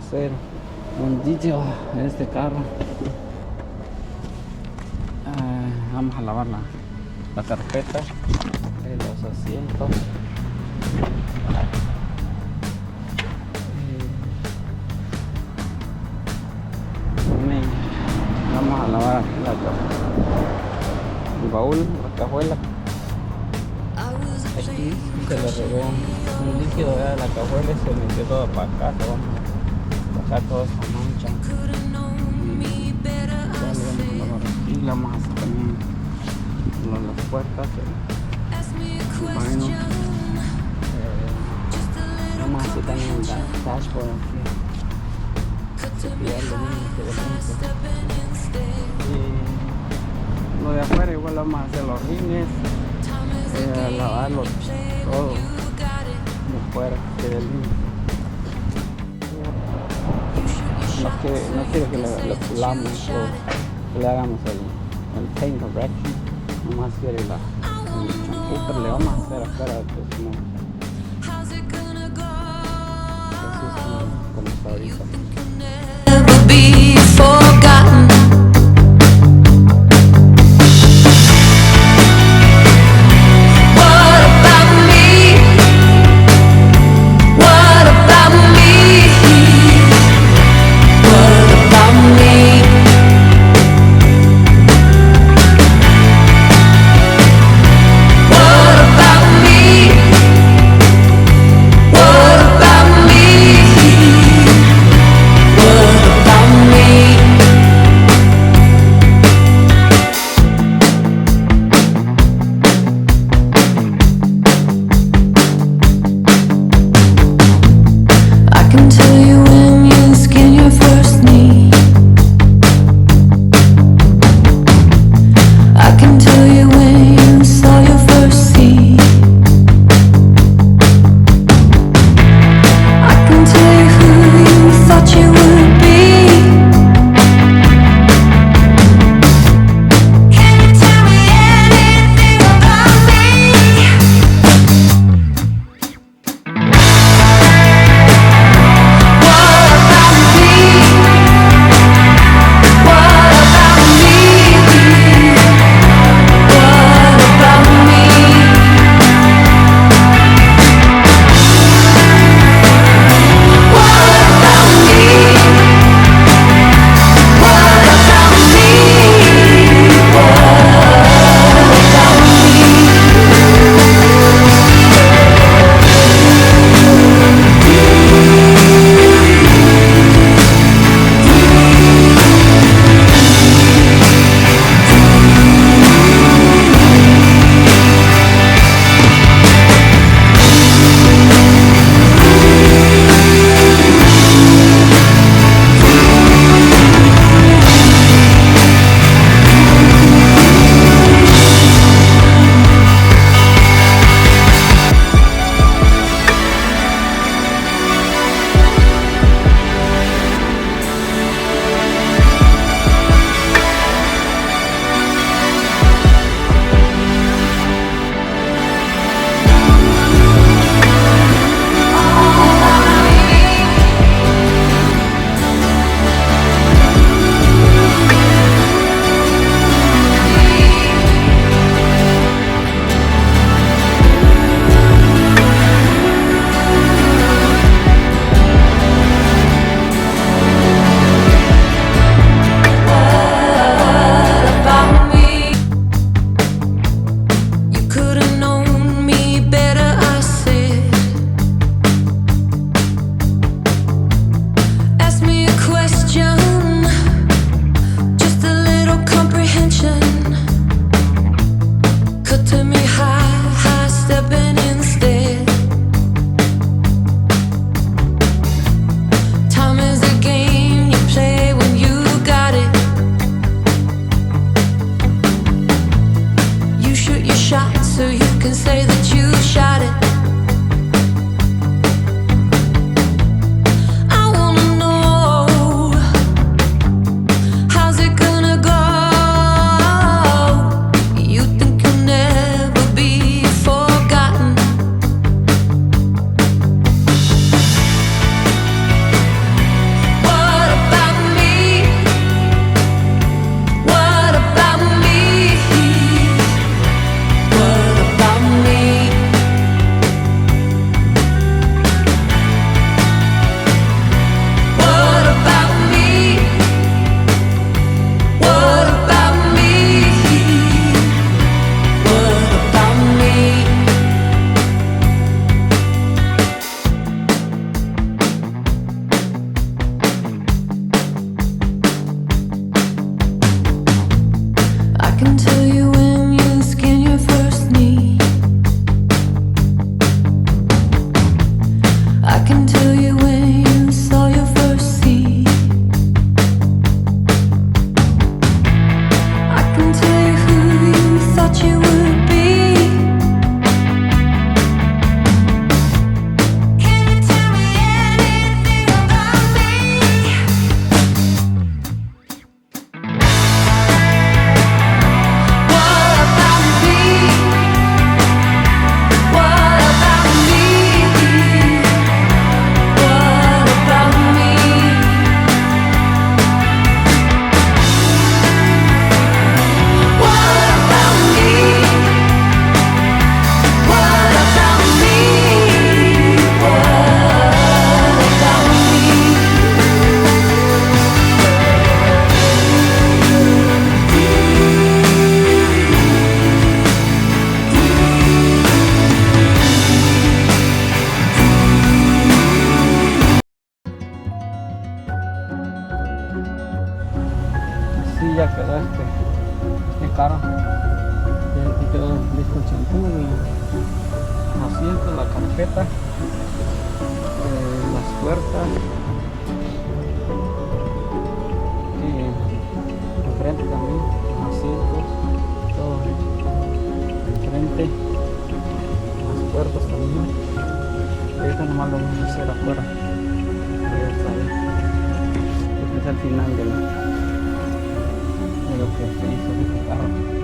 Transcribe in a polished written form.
hacer un vídeo en este carro. Vamos a lavar la carpeta de los asientos. Vamos a lavar el baúl, la cajuela. Aquí se le regó un líquido de la cajuela y se metió todo para acá. Vamos a sacar toda esa mancha. Y vamos a hacer también las puertas, el baño. Vamos a hacer también el dashboard aquí. Cepillarlo bien, y lo de afuera igual vamos a hacer los rines, lavarlo todo de afuera, que quede limpio. No quiero que lo pulamos o que le hagamos el paint correction. Vamos a hacer el champú, pero le vamos a hacer afuera, pues no. Así es como está ahorita. Be forgotten. What about me? What about me? What about me? What about me? What about me? carpeta, las puertas, enfrente también, asientos, todo enfrente, las puertas también. Ahorita nomás lo vamos a hacer afuera. Ahí está, ahí. Este es el final de lo que se hizo en este carro.